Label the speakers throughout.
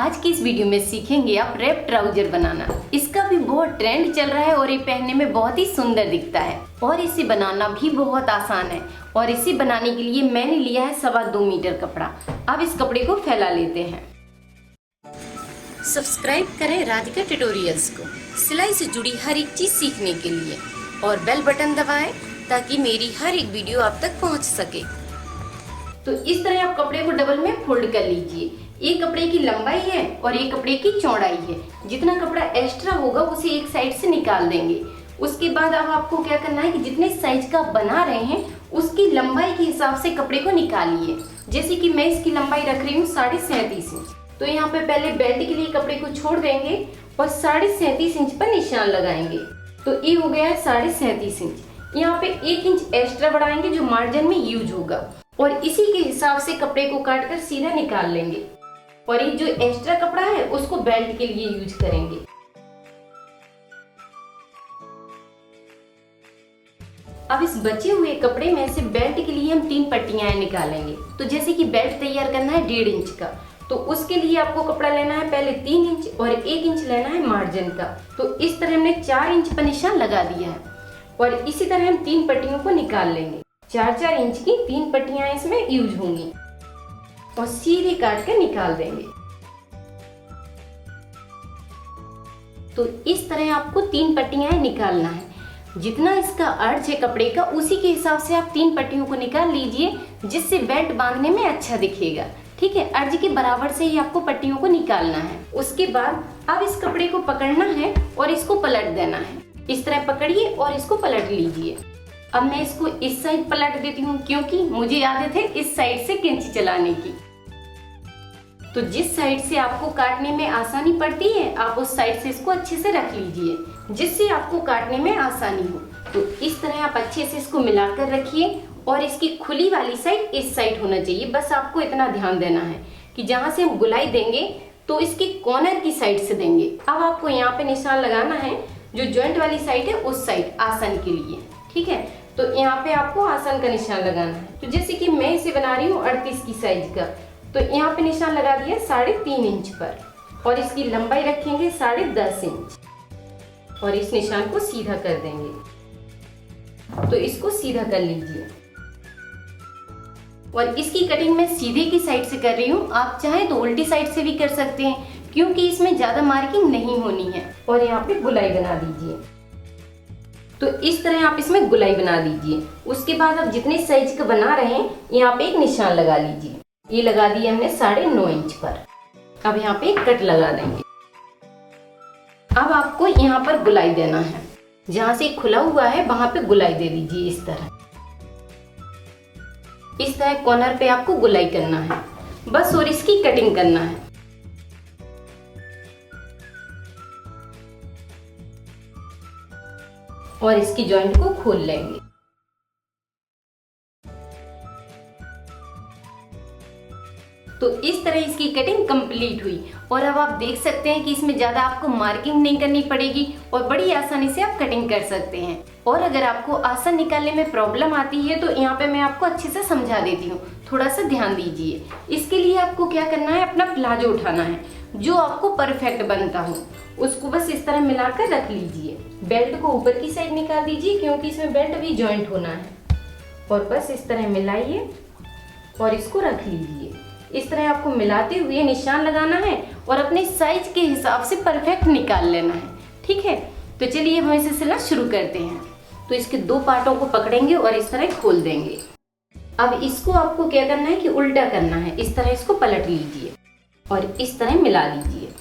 Speaker 1: आज की इस वीडियो में सीखेंगे आप रैप ट्राउजर बनाना। इसका भी बहुत ट्रेंड चल रहा है और ये पहनने में बहुत ही सुंदर दिखता है और इसे बनाना भी बहुत आसान है। और इसे बनाने के लिए मैंने लिया है 2.25 मीटर कपड़ा। अब इस कपड़े को फैला लेते हैं। सब्सक्राइब करें राधिका ट्यूटोरियल्स को सिलाई से जुड़ी हर एक चीज सीखने के लिए और बेल बटन दबाएं ताकि मेरी हर एक वीडियो आप तक पहुंच सके। तो इस तरह आप कपड़े को डबल में फोल्ड कर लीजिए। एक कपड़े की लंबाई है और एक कपड़े की चौड़ाई है। जितना कपड़ा एक्स्ट्रा होगा उसे एक साइड से निकाल देंगे। उसके बाद अब आपको क्या करना है कि जितने साइज का बना रहे हैं उसकी लंबाई के हिसाब से कपड़े को निकालिए। जैसे कि मैं इसकी लंबाई रख रही हूँ 37.5 इंच। तो यहाँ पे पहले बेल्ट के लिए कपड़े को छोड़ देंगे और 37.5 इंच पर निशान लगाएंगे। तो ये हो गया है 37.5 इंच। यहाँ पे 1 इंच एक्स्ट्रा बढ़ाएंगे जो मार्जिन में यूज होगा और इसी के हिसाब से कपड़े को काटकर सीधा निकाल लेंगे। और ये जो एक्स्ट्रा कपड़ा है उसको बेल्ट के लिए यूज करेंगे। अब इस बचे हुए कपड़े में से बेल्ट के लिए हम 3 पट्टियां निकालेंगे। तो जैसे कि बेल्ट तैयार करना है 1.5 इंच का, तो उसके लिए आपको कपड़ा लेना है पहले 3 इंच और 1 इंच लेना है मार्जिन का। तो इस तरह हमने 4 इंच पर निशान लगा दिया है और इसी तरह हम 3 पट्टियों को निकाल लेंगे। 4-4 इंच की 3 पट्टियां इसमें यूज होंगी और सीधे काट कर निकाल देंगे। तो इस तरह आपको 3 पट्टियां निकालना है। जितना इसका अर्ज है कपड़े का उसी के हिसाब से आप 3 पट्टियों को निकाल लीजिए, जिससे बेल्ट बांधने में अच्छा दिखेगा। ठीक है, अर्ज के बराबर से ही आपको पट्टियों को निकालना है। उसके बाद अब इस कपड़े को पकड़ना है और इसको पलट देना है। इस तरह पकड़िए और इसको पलट लीजिए। अब मैं इसको इस साइड पलट देती हूँ क्योंकि मुझे आदत है इस साइड से कैंची चलाने की। तो जिस साइड से आपको काटने में आसानी पड़ती है आप उस साइड से इसको अच्छे से रख लीजिए, जिससे आपको काटने में आसानी हो। तो इस तरह आप अच्छे से इसको मिलाकर रखिए और इसकी खुली वाली साइड इस साइड होना चाहिए। बस आपको इतना ध्यान देना है कि जहाँ से हम गुलाई देंगे तो इसके कॉर्नर की साइड से देंगे। अब आपको यहाँ पे निशान लगाना है जो जॉइंट वाली साइड है उस साइड आसन के लिए। ठीक है, तो यहाँ पे आपको आसन का निशान लगाना है। तो जैसे कि मैं इसे बना रही हूँ 38 की साइज का, तो यहाँ पे निशान लगा दिया 3.5 इंच पर और इसकी लंबाई रखेंगे 10.5 इंच और इस निशान को सीधा कर देंगे। तो इसको सीधा कर लीजिए और इसकी कटिंग मैं सीधे की साइड से कर रही हूँ। आप चाहें तो उल्टी साइड से भी कर सकते हैं क्योंकि इसमें ज्यादा मार्किंग नहीं होनी है। और यहाँ पे गुलाई बना दीजिए। तो इस तरह आप इसमें गुलाई बना दीजिए। उसके बाद आप जितने साइज का बना रहे हैं यहाँ पे एक निशान लगा लीजिए। ये लगा दिया हमने 9.5 इंच पर। अब यहाँ पे एक कट लगा देंगे। अब आपको यहाँ पर गुलाई देना है। जहाँ से खुला हुआ है वहां पे गुलाई दे दीजिए। इस तरह कॉर्नर पे आपको गुलाई करना है बस, और इसकी कटिंग करना है। और इसकी जॉइंट को खोल लेंगे। तो इस तरह इसकी कटिंग कंप्लीट हुई और अब आप देख सकते हैं कि इसमें ज्यादा आपको मार्किंग नहीं करनी पड़ेगी और बड़ी आसानी से आप कटिंग कर सकते हैं। और अगर आपको आसन निकालने में प्रॉब्लम आती है तो यहाँ पे मैं आपको अच्छे से समझा देती हूँ, थोड़ा सा ध्यान दीजिए। इसके लिए आपको क्या करना है, अपना प्लाजो उठाना है जो आपको परफेक्ट बनता हो, उसको बस इस तरह मिलाकर रख लीजिए। बेल्ट को ऊपर की साइड निकाल दीजिए क्योंकि इसमें बेल्ट भी ज्वाइंट होना है। और बस इस तरह मिलाइए और इसको रख लीजिए। इस तरह आपको मिलाते हुए निशान लगाना है और अपने साइज के हिसाब से परफेक्ट निकाल लेना है। ठीक है, तो चलिए हम इसे सिलना शुरू करते हैं। तो इसके 2 पार्टों को पकड़ेंगे और इस तरह खोल देंगे। अब इसको आपको क्या करना है कि उल्टा करना है। इस तरह इसको पलट लीजिए और इस तरह मिला लीजिए।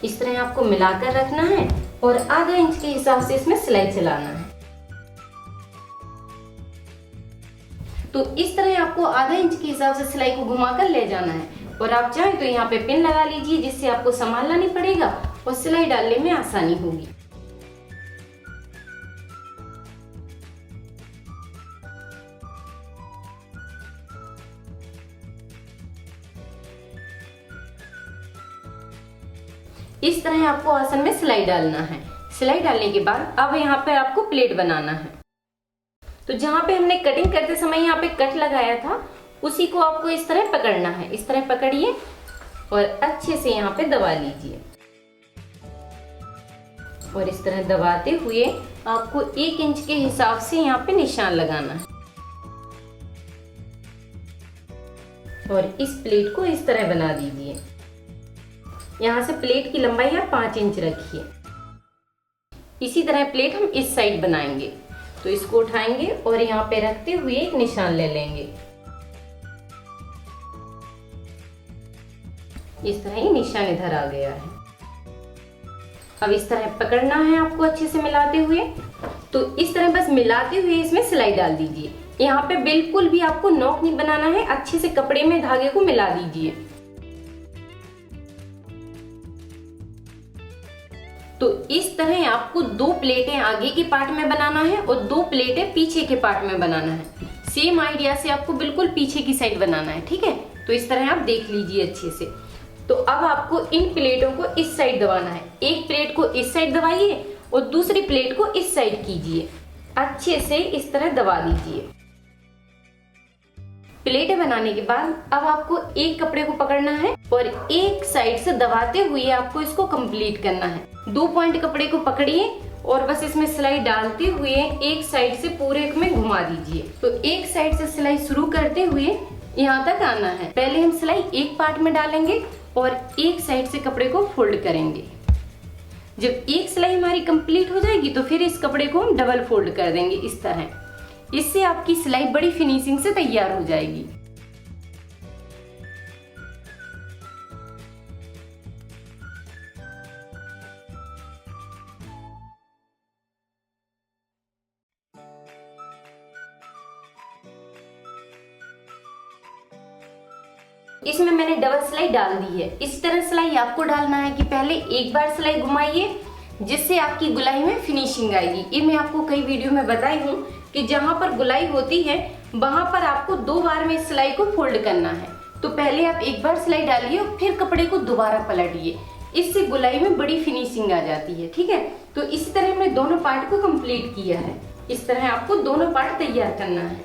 Speaker 1: इस तरह आपको मिलाकर रखना है और आधा इंच के हिसाब से इसमें सिलाई चलाना है। तो इस तरह आपको आधा इंच के हिसाब से सिलाई को घुमाकर ले जाना है। और आप चाहें तो यहाँ पे पिन लगा लीजिए जिससे आपको संभालना नहीं पड़ेगा और सिलाई डालने में आसानी होगी। इस तरह आपको आसन में सिलाई डालना है। सिलाई डालने के बाद अब यहाँ पे आपको प्लेट बनाना है। तो जहाँ पे हमने कटिंग करते समय यहाँ पे कट लगाया था उसी को आपको इस तरह पकड़ना है। इस तरह पकड़िए और अच्छे से यहाँ पे दबा लीजिए। और इस तरह दबाते हुए आपको 1 इंच के हिसाब से यहाँ पे निशान लगाना है। और इस प्लेट को इस तरह बना दीजिए। यहाँ से प्लेट की लंबाई आप 5 इंच रखिए। इसी तरह प्लेट हम इस साइड बनाएंगे। तो इसको उठाएंगे और यहाँ पे रखते हुए एक निशान ले लेंगे। इस तरह ही निशान इधर आ गया है। अब इस तरह पकड़ना है आपको अच्छे से मिलाते हुए। तो इस तरह बस मिलाते हुए इसमें सिलाई डाल दीजिए। यहाँ पे बिल्कुल भी आपको नॉक नहीं बनाना है, अच्छे से कपड़े में धागे को मिला दीजिए। तो इस तरह आपको 2 प्लेटें आगे के पार्ट में बनाना है और 2 प्लेटें पीछे के पार्ट में बनाना है। सेम आइडिया से आपको बिल्कुल पीछे की साइड बनाना है, ठीक है। तो इस तरह आप देख लीजिए अच्छे से। तो अब आपको इन प्लेटों को इस साइड दबाना है। एक प्लेट को इस साइड दबाइए और दूसरी प्लेट को इस साइड कीजिए। अच्छे से इस तरह दबा दीजिए। प्लेटें बनाने के बाद अब आपको एक कपड़े को पकड़ना है और एक साइड से दबाते हुए आपको इसको कंप्लीट करना है। 2 पॉइंट कपड़े को पकड़िए और बस इसमें सिलाई डालते हुए एक साइड से पूरे में घुमा दीजिए। तो एक साइड से सिलाई शुरू करते हुए यहाँ तक आना है। पहले हम सिलाई एक पार्ट में डालेंगे और एक साइड से कपड़े को फोल्ड करेंगे। जब एक सिलाई हमारी कंप्लीट हो जाएगी तो फिर इस कपड़े को हम डबल फोल्ड कर देंगे इस तरह। इससे आपकी सिलाई बड़ी फिनिशिंग से तैयार हो जाएगी। इसमें मैंने डबल सिलाई डाल दी है। इस तरह सिलाई आपको डालना है कि पहले एक बार सिलाई घुमाइए, जिससे आपकी गुलाई में फिनिशिंग आएगी। ये मैं आपको कई वीडियो में बताई हूँ कि जहाँ पर गुलाई होती है वहां पर आपको 2 बार में सिलाई को फोल्ड करना है। तो पहले आप एक बार सिलाई डालिए और फिर कपड़े को दोबारा पलटिए। इससे गुलाई में बड़ी फिनिशिंग आ जाती है, ठीक है। तो इसी तरह हमने दोनों पार्ट को कंप्लीट किया है। इस तरह आपको दोनों पार्ट तैयार करना है।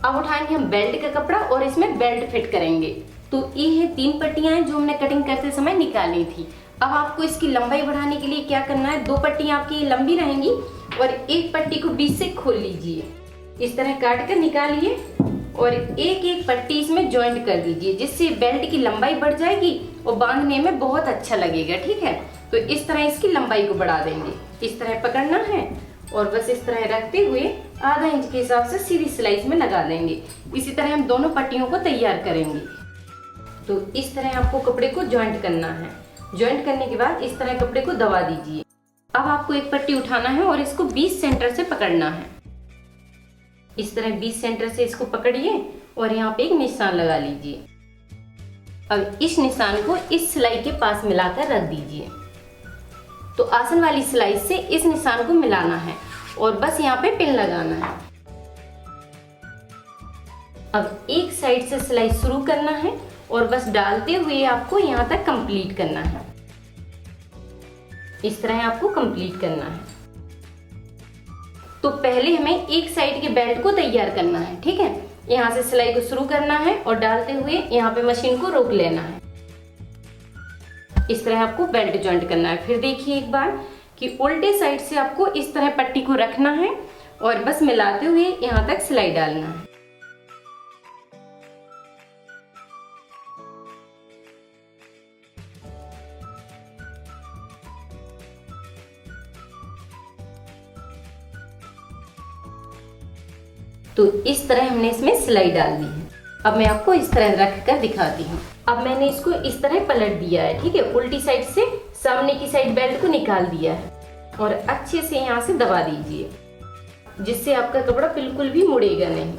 Speaker 1: अब उठाएंगे हम बेल्ट का कपड़ा और इसमें बेल्ट फिट करेंगे। तो ये है 3 पट्टियां हैं जो हमने कटिंग करते समय निकाली थी। अब आपको इसकी लंबाई बढ़ाने के लिए क्या करना है, 2 पट्टियां आपकी लंबी रहेंगी और एक पट्टी को बीच से खोल लीजिए। इस तरह काट कर निकालिए और एक एक पट्टी इसमें जॉइंट कर दीजिए, जिससे बेल्ट की लंबाई बढ़ जाएगी और बांधने में बहुत अच्छा लगेगा, ठीक है। तो इस तरह इसकी लंबाई को बढ़ा देंगे। इस तरह पकड़ना है और बस इस तरह रखते हुए आधा इंच के हिसाब से सीधी सिलाई में लगा देंगे। इसी तरह हम दोनों पट्टियों को तैयार करेंगे। तो इस तरह आपको कपड़े को जॉइंट करना है। जॉइंट करने के बाद इस तरह कपड़े को दबा दीजिए। अब आपको एक पट्टी उठाना है और इसको 20 सेंटर से पकड़ना है। इस तरह 20 सेंटर से इसको पकड़िए और यहाँ पे एक निशान लगा लीजिए। अब इस निशान को इस सिलाई के पास मिलाकर रख दीजिए। तो आसन वाली सिलाई से इस निशान को मिलाना है और बस यहाँ पे पिन लगाना है। अब एक साइड से सिलाई शुरू करना है और बस डालते हुए आपको यहाँ तक कंप्लीट करना है। इस तरह आपको कंप्लीट करना है। तो पहले हमें एक साइड के बेल्ट को तैयार करना है, ठीक है। यहाँ से सिलाई को शुरू करना है और डालते हुए यहाँ पे मशीन को रोक लेना है। इस तरह आपको बेल्ट जॉइंट करना है। फिर देखिए एक बार कि उल्टे साइड से आपको इस तरह पट्टी को रखना है और बस मिलाते हुए यहाँ तक सिलाई डालना है। तो इस तरह हमने इसमें सिलाई डाल दी है। अब मैं आपको इस तरह रख कर दिखाती हूँ। अब मैंने इसको इस तरह पलट दिया है, ठीक है। उल्टी साइड से सामने की साइड बेल्ट को निकाल दिया है और अच्छे से यहाँ से दबा दीजिए, जिससे आपका कपड़ा बिल्कुल भी मुड़ेगा नहीं।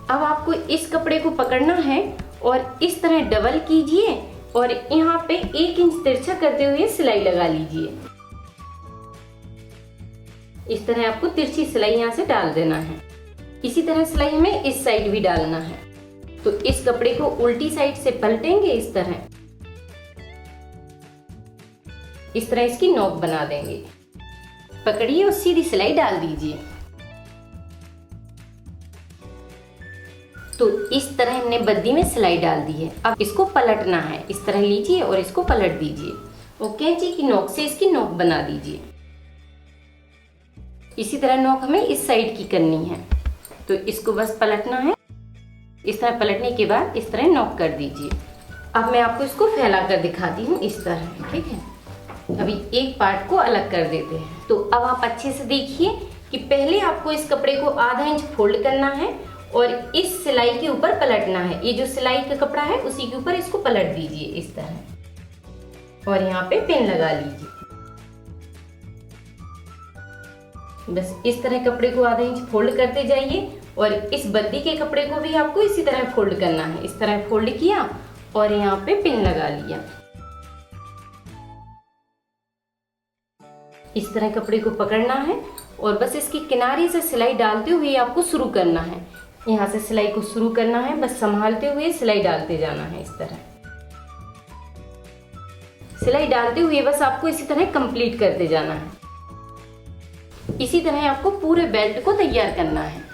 Speaker 1: अब आपको इस कपड़े को पकड़ना है और इस तरह डबल कीजिए और यहाँ पे 1 इंच तिरछा करते हुए सिलाई लगा लीजिए। इस तरह आपको तिरछी सिलाई यहाँ से डाल देना है। इसी तरह सिलाई हमें इस साइड भी डालना है। तो इस कपड़े को उल्टी साइड से पलटेंगे इस तरह इसकी नोक बना देंगे। पकड़िए और सीधी सिलाई डाल दीजिए। तो इस तरह हमने बद्दी में सिलाई डाल दी है। अब इसको पलटना है, इस तरह लीजिए और इसको पलट दीजिए और कैंची की नोक से इसकी नोक बना दीजिए। इसी तरह नोक हमें इस साइड की करनी है, तो इसको बस पलटना है। इस तरह पलटने के बाद इस तरह नोक कर दीजिए। अब मैं आपको इसको फैला कर दिखाती हूँ इस तरह, ठीक है। अभी एक पार्ट को अलग कर देते हैं। तो अब आप अच्छे से देखिए कि पहले आपको इस कपड़े को आधा इंच फोल्ड करना है और इस सिलाई के ऊपर पलटना है। ये जो सिलाई का कपड़ा है उसी के ऊपर इसको पलट दीजिए इस तरह और यहाँ पे पिन लगा लीजिए। बस इस तरह कपड़े को आधा इंच फोल्ड करते जाइए और इस बद्दी के कपड़े को भी आपको इसी तरह फोल्ड करना है। इस तरह फोल्ड किया और यहाँ पे पिन लगा लिया। इस तरह कपड़े को पकड़ना है और बस इसके किनारे से सिलाई डालते हुए आपको शुरू करना है। यहाँ से सिलाई को शुरू करना है, बस संभालते हुए सिलाई डालते जाना है। इस तरह सिलाई डालते हुए बस आपको इसी तरह कंप्लीट करते जाना है। इसी तरह आपको पूरे बेल्ट को तैयार करना है।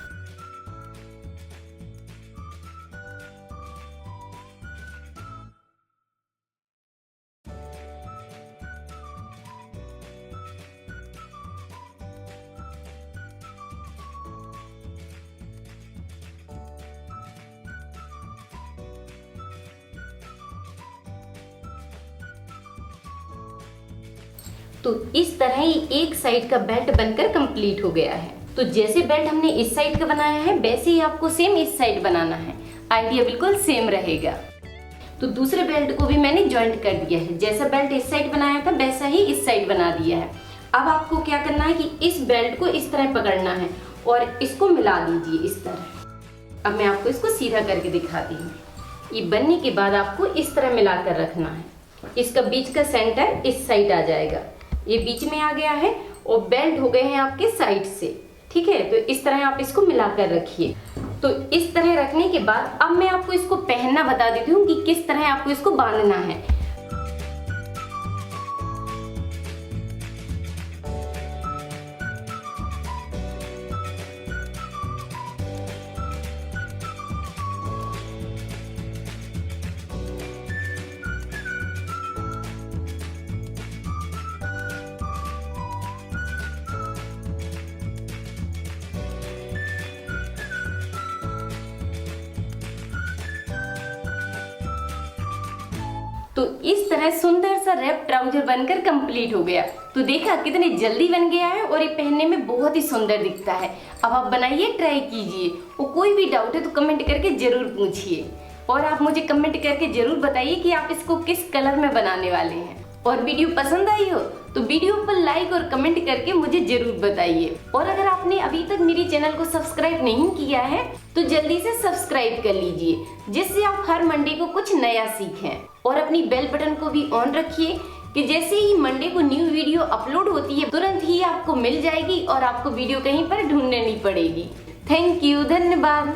Speaker 1: तो इस तरह ही एक साइड का बेल्ट बनकर कंप्लीट हो गया है। तो जैसे बेल्ट हमने इस साइड का बनाया है वैसे ही आपको सेम इस साइड बनाना है। आइडिया बिल्कुल सेम रहेगा। तो दूसरे बेल्ट को भी मैंने जॉइंट कर दिया है। जैसा बेल्ट इस साइड बनाया था वैसा ही इस साइड बना दिया है। अब आपको क्या करना है कि इस बेल्ट को इस तरह पकड़ना है और इसको मिला दीजिए इस तरह। अब मैं आपको इसको सीधा करके दिखाती हूँ। ये बनने के बाद आपको इस तरह मिलाकर रखना है। इसका बीच का सेंटर इस साइड आ जाएगा, ये बीच में आ गया है और बेल्ट हो गए हैं आपके साइड से, ठीक है। तो इस तरह आप इसको मिलाकर रखिए। तो इस तरह रखने के बाद अब मैं आपको इसको पहनना बता देती हूँ कि किस तरह आपको इसको बांधना है। तो इस तरह सुंदर सा रैप ट्राउजर बनकर कंप्लीट हो गया। तो देखा कितने जल्दी बन गया है और ये पहनने में बहुत ही सुंदर दिखता है। अब आप बनाइए, ट्राई कीजिए और कोई भी डाउट है तो कमेंट करके जरूर पूछिए और आप मुझे कमेंट करके जरूर बताइए कि आप इसको किस कलर में बनाने वाले हैं। और वीडियो पसंद आई हो तो वीडियो पर लाइक और कमेंट करके मुझे जरूर बताइए। और अगर आपने अभी तक मेरे चैनल को सब्सक्राइब नहीं किया है तो जल्दी से सब्सक्राइब कर लीजिए, जिससे आप हर मंडे को कुछ नया सीखें। और अपनी बेल बटन को भी ऑन रखिए कि जैसे ही मंडे को न्यू वीडियो अपलोड होती है तुरंत ही आपको मिल जाएगी और आपको वीडियो कहीं पर ढूंढनी नहीं पड़ेगी। थैंक यू, धन्यवाद।